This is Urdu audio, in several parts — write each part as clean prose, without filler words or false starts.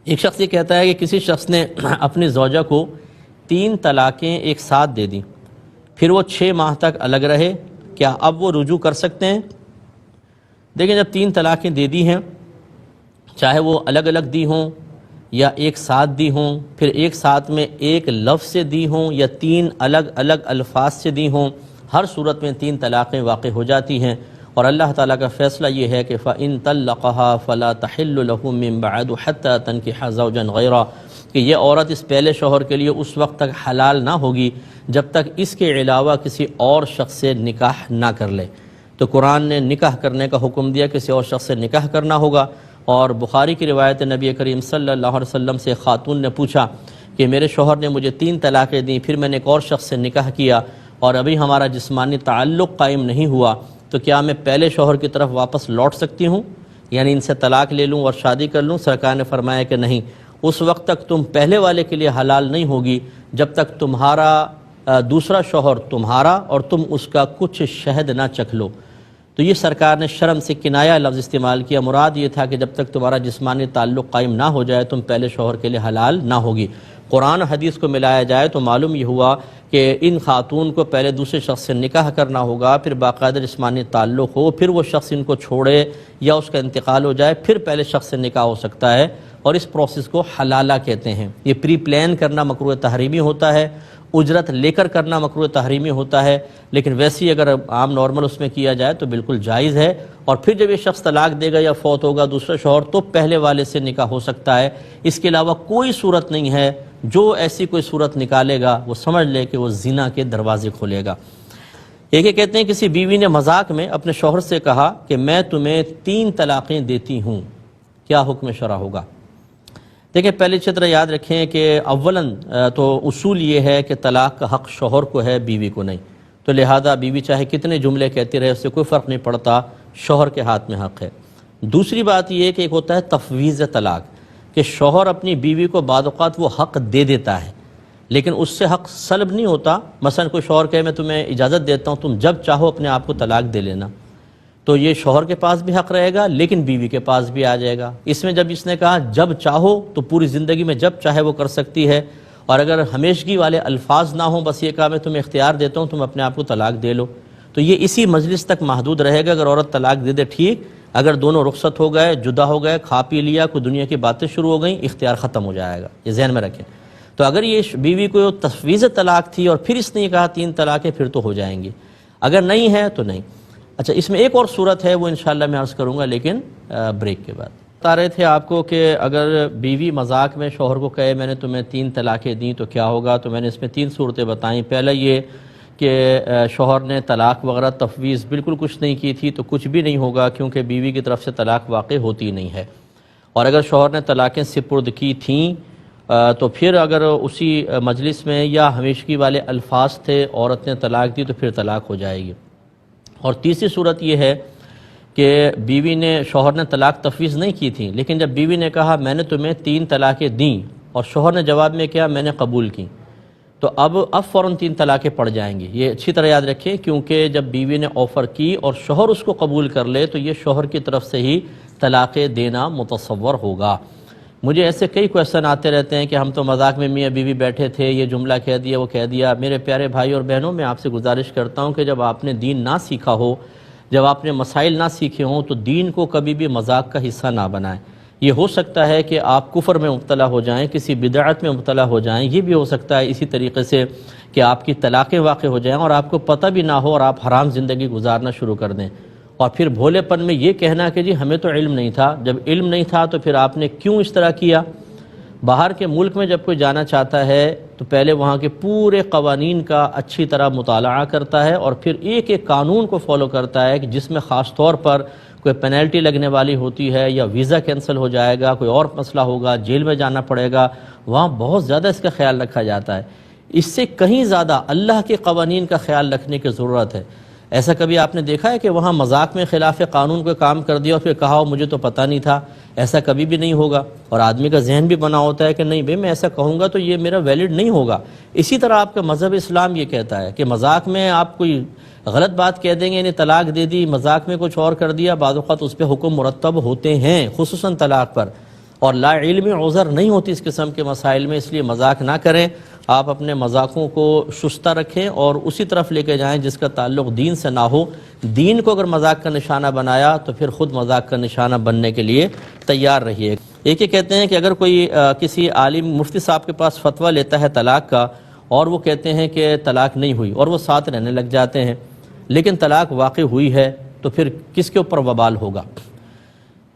ایک شخص یہ کہتا ہے کہ کسی شخص نے اپنی زوجہ کو 3 طلاقیں ایک ساتھ دے دیں، پھر وہ 6 ماہ تک الگ رہے، کیا اب وہ رجوع کر سکتے ہیں؟ دیکھیں، جب 3 طلاقیں دے دی ہیں، چاہے وہ الگ الگ دی ہوں یا ایک ساتھ دی ہوں، پھر ایک ساتھ میں ایک لفظ سے دی ہوں یا 3 الگ الگ الفاظ سے دی ہوں، ہر صورت میں 3 طلاقیں واقع ہو جاتی ہیں۔ اور اللہ تعالیٰ کا فیصلہ یہ ہے کہ فَإِن طَلَّقَهَا فَلَا تَحِلُّ لَهُ مِن بَعْدُ حَتَّى تَنكِحَ زَوْجًا غَيْرَهُ، کہ یہ عورت اس پہلے شوہر کے لیے اس وقت تک حلال نہ ہوگی جب تک اس کے علاوہ کسی اور شخص سے نکاح نہ کر لے۔ تو قرآن نے نکاح کرنے کا حکم دیا، کسی اور شخص سے نکاح کرنا ہوگا۔ اور بخاری کی روایت نبی کریم صلی اللہ علیہ وسلم سے خاتون نے پوچھا کہ میرے شوہر نے مجھے 3 طلاقیں دیں، پھر میں نے ایک اور شخص سے نکاح کیا اور ابھی ہمارا جسمانی تعلق قائم نہیں ہوا، تو کیا میں پہلے شوہر کی طرف واپس لوٹ سکتی ہوں، یعنی ان سے طلاق لے لوں اور شادی کر لوں؟ سرکار نے فرمایا کہ نہیں، اس وقت تک تم پہلے والے کے لیے حلال نہیں ہوگی جب تک تمہارا دوسرا شوہر تمہارا اور تم اس کا کچھ شہد نہ چکھ لو۔ تو یہ سرکار نے شرم سے کنایہ لفظ استعمال کیا، مراد یہ تھا کہ جب تک تمہارا جسمانی تعلق قائم نہ ہو جائے تم پہلے شوہر کے لیے حلال نہ ہوگی۔ قرآن و حدیث کو ملایا جائے تو معلوم یہ ہوا کہ ان خاتون کو پہلے دوسرے شخص سے نکاح کرنا ہوگا، پھر باقاعدہ جسمانی تعلق ہو، پھر وہ شخص ان کو چھوڑے یا اس کا انتقال ہو جائے، پھر پہلے شخص سے نکاح ہو سکتا ہے، اور اس پروسیس کو حلالہ کہتے ہیں۔ یہ پری پلان کرنا مکروہ تحریمی ہوتا ہے، اجرت لے کر کرنا مکروہ تحریمی ہوتا ہے، لیکن ویسی اگر عام نارمل اس میں کیا جائے تو بالکل جائز ہے۔ اور پھر جب یہ شخص طلاق دے گا یا فوت ہوگا دوسرا شوہر، تو پہلے والے سے نکاح ہو سکتا ہے۔ اس کے علاوہ کوئی صورت نہیں ہے، جو ایسی کوئی صورت نکالے گا وہ سمجھ لے کہ وہ زنا کے دروازے کھولے گا۔ ایک یہ کہتے ہیں کسی بیوی نے مذاق میں اپنے شوہر سے کہا کہ میں تمہیں 3 طلاقیں دیتی ہوں، کیا حکم شرع ہوگا؟ دیکھیں، پہلے اچھی طرح یاد رکھیں کہ اولاً تو اصول یہ ہے کہ طلاق کا حق شوہر کو ہے، بیوی کو نہیں، تو لہذا بیوی چاہے کتنے جملے کہتی رہے اس سے کوئی فرق نہیں پڑتا، شوہر کے ہاتھ میں حق ہے۔ دوسری بات یہ ہے کہ ایک ہوتا ہے تفویض طلاق، کہ شوہر اپنی بیوی کو بعض اوقات وہ حق دے دیتا ہے لیکن اس سے حق سلب نہیں ہوتا۔ مثلا کوئی شوہر کہے میں تمہیں اجازت دیتا ہوں، تم جب چاہو اپنے آپ کو طلاق دے لینا، تو یہ شوہر کے پاس بھی حق رہے گا لیکن بیوی کے پاس بھی آ جائے گا۔ اس میں جب اس نے کہا جب چاہو، تو پوری زندگی میں جب چاہے وہ کر سکتی ہے، اور اگر ہمیشگی والے الفاظ نہ ہوں، بس یہ کہا میں تمہیں اختیار دیتا ہوں تم اپنے آپ کو طلاق دے لو، تو یہ اسی مجلس تک محدود رہے گا۔ اگر عورت طلاق دے دے ٹھیک، اگر دونوں رخصت ہو گئے، جدا ہو گئے، کھا پی لیا، کوئی دنیا کی باتیں شروع ہو گئیں، اختیار ختم ہو جائے گا، یہ ذہن میں رکھیں۔ تو اگر یہ بیوی کو تفویض طلاق تھی اور پھر اس نے یہ کہا 3 طلاقیں، پھر تو ہو جائیں گی، اگر نہیں ہے تو نہیں۔ اچھا، اس میں ایک اور صورت ہے، وہ انشاءاللہ میں عرض کروں گا لیکن بریک کے بعد۔ بتا رہے تھے آپ کو کہ اگر بیوی مذاق میں شوہر کو کہے میں نے تمہیں 3 طلاقیں دیں تو کیا ہوگا، تو میں نے اس میں 3 صورتیں بتائیں۔ پہلا یہ کہ شوہر نے طلاق وغیرہ تفویض بالکل کچھ نہیں کی تھی تو کچھ بھی نہیں ہوگا، کیونکہ بیوی کی طرف سے طلاق واقع ہوتی نہیں ہے۔ اور اگر شوہر نے طلاقیں سپرد کی تھیں تو پھر اگر اسی مجلس میں یا ہمیشگی والے الفاظ تھے، عورت نے طلاق دی، تو پھر طلاق ہو جائے گی۔ اور تیسری صورت یہ ہے کہ بیوی نے شوہر نے طلاق تفویض نہیں کی تھی، لیکن جب بیوی نے کہا میں نے تمہیں 3 طلاقیں دیں اور شوہر نے جواب میں کیا میں نے قبول کی، تو اب فوراً 3 طلاقیں پڑ جائیں گی۔ یہ اچھی طرح یاد رکھیں، کیونکہ جب بیوی نے آفر کی اور شوہر اس کو قبول کر لے تو یہ شوہر کی طرف سے ہی طلاقیں دینا متصور ہوگا۔ مجھے ایسے کئی کویشچن آتے رہتے ہیں کہ ہم تو مذاق میں میاں بیوی بیٹھے تھے، یہ جملہ کہہ دیا وہ کہہ دیا۔ میرے پیارے بھائی اور بہنوں، میں آپ سے گزارش کرتا ہوں کہ جب آپ نے دین نہ سیکھا ہو، جب آپ نے مسائل نہ سیکھے ہوں، تو دین کو کبھی بھی مذاق کا حصہ نہ بنائیں۔ یہ ہو سکتا ہے کہ آپ کفر میں مبتلا ہو جائیں، کسی بدعت میں مبتلا ہو جائیں، یہ بھی ہو سکتا ہے اسی طریقے سے کہ آپ کی طلاقیں واقع ہو جائیں اور آپ کو پتہ بھی نہ ہو اور آپ حرام زندگی گزارنا شروع کر دیں، اور پھر بھولے پن میں یہ کہنا کہ جی ہمیں تو علم نہیں تھا۔ جب علم نہیں تھا تو پھر آپ نے کیوں اس طرح کیا؟ باہر کے ملک میں جب کوئی جانا چاہتا ہے تو پہلے وہاں کے پورے قوانین کا اچھی طرح مطالعہ کرتا ہے اور پھر ایک ایک قانون کو فالو کرتا ہے، کہ جس میں خاص طور پر کوئی پینلٹی لگنے والی ہوتی ہے یا ویزا کینسل ہو جائے گا، کوئی اور مسئلہ ہوگا، جیل میں جانا پڑے گا، وہاں بہت زیادہ اس کا خیال رکھا جاتا ہے۔ اس سے کہیں زیادہ اللہ کے قوانین کا خیال رکھنے کی ضرورت ہے۔ ایسا کبھی آپ نے دیکھا ہے کہ وہاں مذاق میں خلاف قانون کوئی کام کر دیا اور پھر کہا مجھے تو پتہ نہیں تھا؟ ایسا کبھی بھی نہیں ہوگا، اور آدمی کا ذہن بھی بنا ہوتا ہے کہ نہیں بھئی میں ایسا کہوں گا تو یہ میرا ویلڈ نہیں ہوگا۔ اسی طرح آپ کا مذہب اسلام یہ کہتا ہے کہ مذاق میں آپ کوئی غلط بات کہہ دیں گے، یعنی طلاق دے دی، مذاق میں کچھ اور کر دیا، بعض اوقات اس پہ حکم مرتب ہوتے ہیں، خصوصاً طلاق پر۔ اور لا علمی عذر نہیں ہوتی اس قسم کے مسائل میں، اس لیے مذاق نہ کریں، آپ اپنے مذاقوں کو شستہ رکھیں اور اسی طرف لے کے جائیں جس کا تعلق دین سے نہ ہو۔ دین کو اگر مذاق کا نشانہ بنایا تو پھر خود مذاق کا نشانہ بننے کے لیے تیار رہیے۔ ایک یہ کہتے ہیں کہ اگر کوئی کسی عالم مفتی صاحب کے پاس فتویٰ لیتا ہے طلاق کا اور وہ کہتے ہیں کہ طلاق نہیں ہوئی اور وہ ساتھ رہنے لگ جاتے ہیں لیکن طلاق واقع ہوئی ہے، تو پھر کس کے اوپر وبال ہوگا؟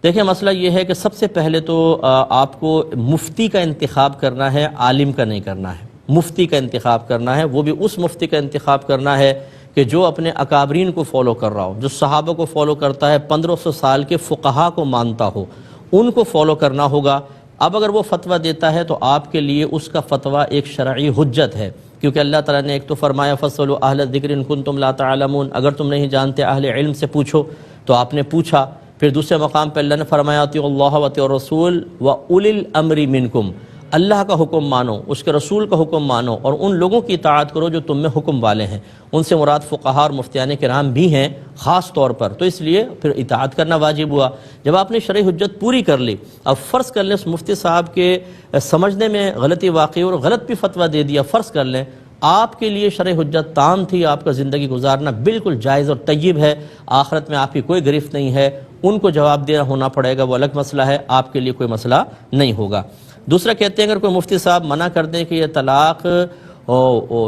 دیکھیں مسئلہ یہ ہے کہ سب سے پہلے تو آپ کو مفتی کا انتخاب کرنا ہے، عالم کا نہیں کرنا ہے۔ مفتی کا انتخاب کرنا ہے، وہ بھی اس مفتی کا انتخاب کرنا ہے کہ جو اپنے اکابرین کو فالو کر رہا ہو، جو صحابہ کو فالو کرتا ہے، 1500 سال کے فقہا کو مانتا ہو، ان کو فالو کرنا ہوگا۔ اب اگر وہ فتویٰ دیتا ہے تو آپ کے لیے اس کا فتویٰ ایک شرعی حجت ہے، کیونکہ اللہ تعالیٰ نے ایک تو فرمایا فَاسْأَلُوا أَهْلَ الذِّكْرِ إِن كُنتُمْ لَا تَعْلَمُونَ، اگر تم نہیں جانتے اہل علم سے پوچھو، تو آپ نے پوچھا۔ پھر دوسرے مقام پہ اللہ نے فرمایا اطیعوا اللہ واطیعوا الرسول وَأُولِي الْأَمْرِ مِنْكُمْ، اللہ کا حکم مانو، اس کے رسول کا حکم مانو اور ان لوگوں کی اطاعت کرو جو تم میں حکم والے ہیں۔ ان سے مراد فقہا اور مفتیان کرام بھی ہیں خاص طور پر، تو اس لیے پھر اطاعت کرنا واجب ہوا۔ جب آپ نے شرعی حجت پوری کر لی، اب فرض کر لیں اس مفتی صاحب کے سمجھنے میں غلطی واقعی اور غلط بھی فتویٰ دے دیا، فرض کر لیں آپ کے لیے شرعی حجت تام تھی، آپ کا زندگی گزارنا بالکل جائز اور طیب ہے، آخرت میں آپ کی کوئی گرفت نہیں ہے، ان کو جواب دینا ہونا پڑے گا، وہ الگ مسئلہ ہے، آپ کے لیے کوئی مسئلہ نہیں ہوگا۔ دوسرا کہتے ہیں اگر کوئی مفتی صاحب منع کر دیں کہ یہ طلاق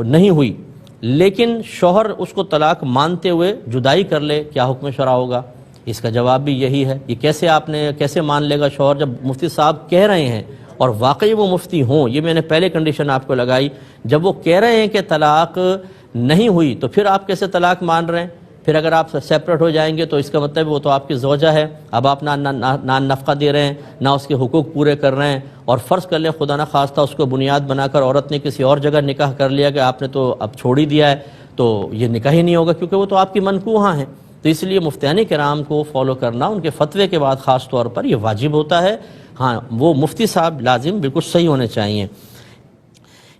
نہیں ہوئی لیکن شوہر اس کو طلاق مانتے ہوئے جدائی کر لے، کیا حکم شرع ہوگا؟ اس کا جواب بھی یہی ہے۔ یہ کیسے مان لے گا شوہر جب مفتی صاحب کہہ رہے ہیں اور واقعی وہ مفتی ہوں؟ یہ میں نے پہلے کنڈیشن آپ کو لگائی، جب وہ کہہ رہے ہیں کہ طلاق نہیں ہوئی تو پھر آپ کیسے طلاق مان رہے ہیں؟ پھر اگر آپ سیپریٹ ہو جائیں گے تو اس کا مطلب وہ تو آپ کی زوجہ ہے، اب آپ نہ نفقہ دے رہے ہیں، نہ اس کے حقوق پورے کر رہے ہیں، اور فرض کر لیں خدا نہ خواستہ اس کو بنیاد بنا کر عورت نے کسی اور جگہ نکاح کر لیا کہ آپ نے تو اب چھوڑ ہی دیا ہے، تو یہ نکاح ہی نہیں ہوگا کیونکہ وہ تو آپ کی منکوحہ ہیں۔ تو اس لیے مفتیان کرام کو فالو کرنا ان کے فتوے کے بعد خاص طور پر یہ واجب ہوتا ہے۔ ہاں وہ مفتی صاحب لازم بالکل صحیح ہونے چاہیے۔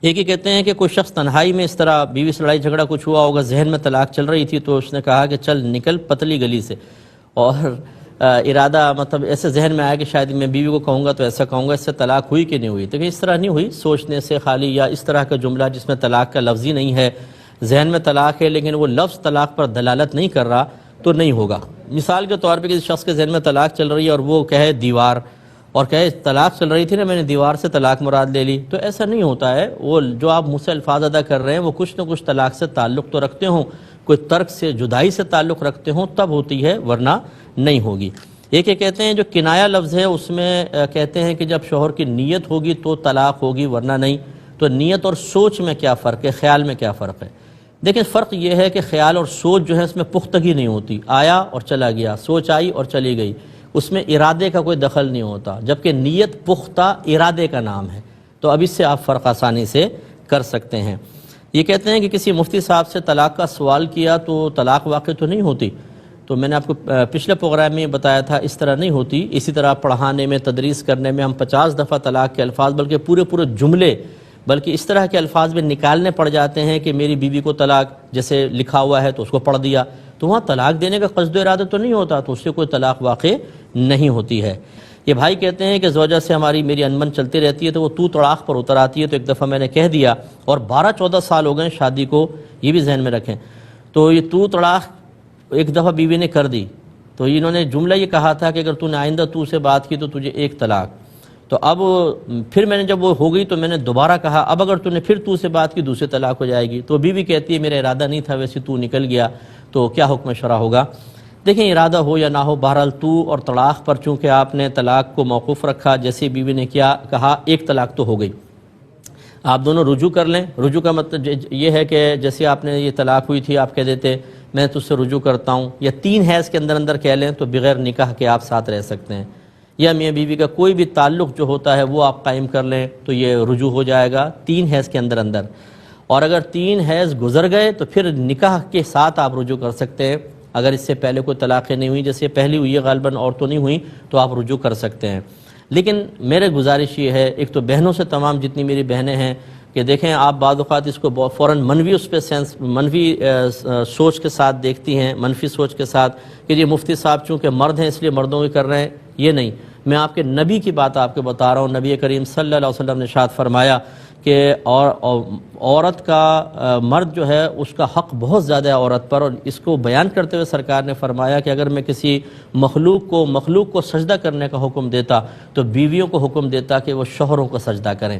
ایک ہی کہتے ہیں کہ کوئی شخص تنہائی میں اس طرح بیوی سے لڑائی جھگڑا کچھ ہوا ہوگا، ذہن میں طلاق چل رہی تھی تو اس نے کہا کہ چل نکل پتلی گلی سے، اور ارادہ مطلب ایسے ذہن میں آیا کہ شاید میں بیوی کو کہوں گا تو ایسا کہوں گا، اس سے طلاق ہوئی کہ نہیں ہوئی؟ تو کہ اس طرح نہیں ہوئی، سوچنے سے خالی یا اس طرح کا جملہ جس میں طلاق کا لفظ ہی نہیں ہے، ذہن میں طلاق ہے لیکن وہ لفظ طلاق پر دلالت نہیں کر رہا تو نہیں ہوگا۔ مثال کے طور پہ کسی شخص کے ذہن میں طلاق چل رہی ہے اور وہ کہے دیوار، اور کہے طلاق چل رہی تھی نا میں نے دیوار سے طلاق مراد لے لی، تو ایسا نہیں ہوتا ہے۔ وہ جو آپ مجھ سے الفاظ ادا کر رہے ہیں وہ کچھ نہ کچھ طلاق سے تعلق تو رکھتے ہوں، کوئی ترک سے جدائی سے تعلق رکھتے ہوں تب ہوتی ہے، ورنہ نہیں ہوگی۔ ایک یہ کہتے ہیں جو کنایا لفظ ہے اس میں کہتے ہیں کہ جب شوہر کی نیت ہوگی تو طلاق ہوگی ورنہ نہیں، تو نیت اور سوچ میں کیا فرق ہے، خیال میں کیا فرق ہے؟ دیکھیں فرق یہ ہے کہ خیال اور سوچ جو ہے اس میں پختگی نہیں ہوتی، آیا اور چلا گیا، سوچ آئی اور چلی گئی، اس میں ارادے کا کوئی دخل نہیں ہوتا، جبکہ نیت پختہ ارادے کا نام ہے، تو اب اس سے آپ فرق آسانی سے کر سکتے ہیں۔ یہ کہتے ہیں کہ کسی مفتی صاحب سے طلاق کا سوال کیا تو طلاق واقع تو نہیں ہوتی، تو میں نے آپ کو پچھلے پروگرام میں بتایا تھا اس طرح نہیں ہوتی۔ اسی طرح پڑھانے میں، تدریس کرنے میں ہم 50 دفعہ طلاق کے الفاظ بلکہ پورے جملے بلکہ اس طرح کے الفاظ میں نکالنے پڑ جاتے ہیں کہ میری بیوی کو طلاق جیسے لکھا ہوا ہے تو اس کو پڑھ دیا، تو وہاں طلاق دینے کا قصد و ارادہ تو نہیں ہوتا، تو اس سے کوئی طلاق واقع نہیں ہوتی ہے۔ یہ بھائی کہتے ہیں کہ زوجہ سے میری انبن چلتی رہتی ہے تو وہ تو طلاق پر اتر آتی ہے، تو ایک دفعہ میں نے کہہ دیا اور 12-14 سال ہو گئے شادی کو، یہ بھی ذہن میں رکھیں، تو یہ تو طلاق ایک دفعہ بیوی نے کر دی، تو انہوں نے جملہ یہ کہا تھا کہ اگر تو نے آئندہ تو سے بات کی تو تجھے ایک طلاق، تو اب پھر میں نے جب وہ ہو گئی تو میں نے دوبارہ کہا اب اگر تو نے پھر تو سے بات کی دوسری طلاق ہو جائے گی، تو بیوی کہتی ہے میرا ارادہ نہیں تھا ویسے تو نکل گیا، تو کیا حکم شرع ہوگا؟ دیکھیں ارادہ ہو یا نہ ہو، بہرحال تو اور طلاق پر چونکہ آپ نے طلاق کو موقوف رکھا، جیسے بیوی نے کیا کہا ایک طلاق تو ہو گئی، آپ دونوں رجوع کر لیں۔ رجوع کا مطلب یہ ہے کہ جیسے آپ نے یہ طلاق ہوئی تھی آپ کہہ دیتے میں تجھ سے رجوع کرتا ہوں، یا 3 حیض کے اندر کہہ لیں تو بغیر نکاح کے آپ ساتھ رہ سکتے ہیں، یا میاں بیوی کا کوئی بھی تعلق جو ہوتا ہے وہ آپ قائم کر لیں تو یہ رجوع ہو جائے گا 3 حیض کے اندر، اور اگر 3 حیض گزر گئے تو پھر نکاح کے ساتھ آپ رجوع کر سکتے ہیں، اگر اس سے پہلے کوئی طلاقیں نہیں ہوئی، جیسے پہلی ہوئی ہے غالباً اور تو نہیں ہوئی تو آپ رجوع کر سکتے ہیں۔ لیکن میرے گزارش یہ ہے، ایک تو بہنوں سے تمام جتنی میری بہنیں ہیں کہ دیکھیں آپ بعض اوقات اس کو فوراً منفی اس پہ منفی سوچ کے ساتھ دیکھتی ہیں، منفی سوچ کے ساتھ کہ یہ مفتی صاحب چونکہ مرد ہیں اس لیے مردوں کی کر رہے ہیں، یہ نہیں، میں آپ کے نبی کی بات آپ کو بتا رہا ہوں. نبی کریم صلی اللہ علیہ وسلم نے ارشاد فرمایا کہ عورت کا مرد جو ہے اس کا حق بہت زیادہ ہے عورت پر. اور اس کو بیان کرتے ہوئے سرکار نے فرمایا کہ اگر میں کسی مخلوق کو سجدہ کرنے کا حکم دیتا تو بیویوں کو حکم دیتا کہ وہ شوہروں کو سجدہ کریں.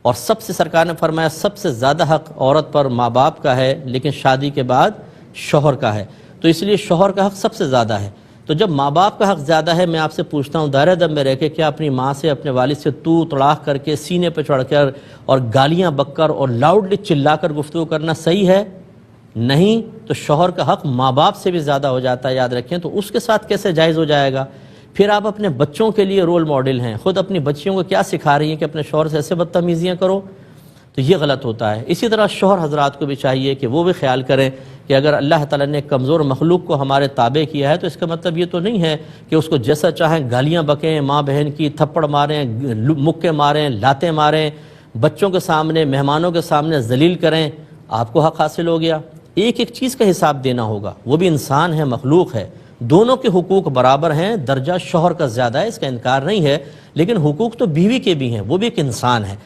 اور سب سے سرکار نے فرمایا سب سے زیادہ حق عورت پر ماں باپ کا ہے، لیکن شادی کے بعد شوہر کا ہے. تو اس لیے شوہر کا حق سب سے زیادہ ہے. تو جب ماں باپ کا حق زیادہ ہے، میں آپ سے پوچھتا ہوں دائرہ دم میں رہ کے کیا اپنی ماں سے اپنے والد سے تو تڑاق کر کے سینے پہ چڑھ کر اور گالیاں بک کر اور لاؤڈلی چلا کر گفتگو کرنا صحیح ہے؟ نہیں. تو شوہر کا حق ماں باپ سے بھی زیادہ ہو جاتا ہے، یاد رکھیں. تو اس کے ساتھ کیسے جائز ہو جائے گا؟ پھر آپ اپنے بچوں کے لیے رول ماڈل ہیں، خود اپنی بچیوں کو کیا سکھا رہی ہیں کہ اپنے شوہر سے ایسے بدتمیزیاں کرو؟ تو یہ غلط ہوتا ہے. اسی طرح شوہر حضرات کو بھی چاہیے کہ وہ بھی خیال کریں کہ اگر اللہ تعالیٰ نے کمزور مخلوق کو ہمارے تابع کیا ہے تو اس کا مطلب یہ تو نہیں ہے کہ اس کو جیسا چاہیں گالیاں بکیں، ماں بہن کی تھپڑ ماریں، مکے ماریں، لاتیں ماریں، بچوں کے سامنے مہمانوں کے سامنے ذلیل کریں. آپ کو حق حاصل ہو گیا. ایک ایک چیز کا حساب دینا ہوگا. وہ بھی انسان ہے، مخلوق ہے. دونوں کے حقوق برابر ہیں. درجہ شوہر کا زیادہ ہے، اس کا انکار نہیں ہے، لیکن حقوق تو بیوی کے بھی ہیں، وہ بھی ایک انسان ہے.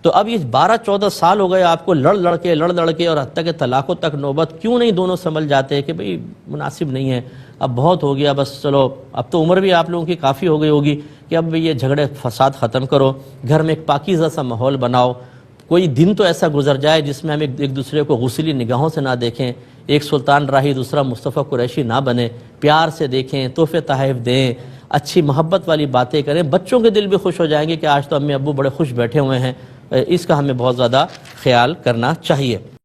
تو اب یہ 12-14 سال ہو گئے آپ کو لڑ لڑ کے اور حتیٰ کہ طلاقوں تک نوبت، کیوں نہیں دونوں سنبھل جاتے کہ بھئی مناسب نہیں ہے، اب بہت ہو گیا، بس چلو اب تو عمر بھی آپ لوگوں کی کافی ہو گئی ہوگی کہ اب یہ جھگڑے فساد ختم کرو، گھر میں ایک پاکیزہ سا ماحول بناؤ. کوئی دن تو ایسا گزر جائے جس میں ہم ایک دوسرے کو غصیلی نگاہوں سے نہ دیکھیں، ایک سلطان راہی دوسرا مصطفیٰ قریشی نہ بنے، پیار سے دیکھیں، تحفے تحائف دیں، اچھی محبت والی باتیں کریں. بچوں کے دل بھی خوش ہو جائیں گے کہ آج تو امی ابو بڑے خوش بیٹھے ہوئے ہیں. اس کا ہمیں بہت زیادہ خیال کرنا چاہیے.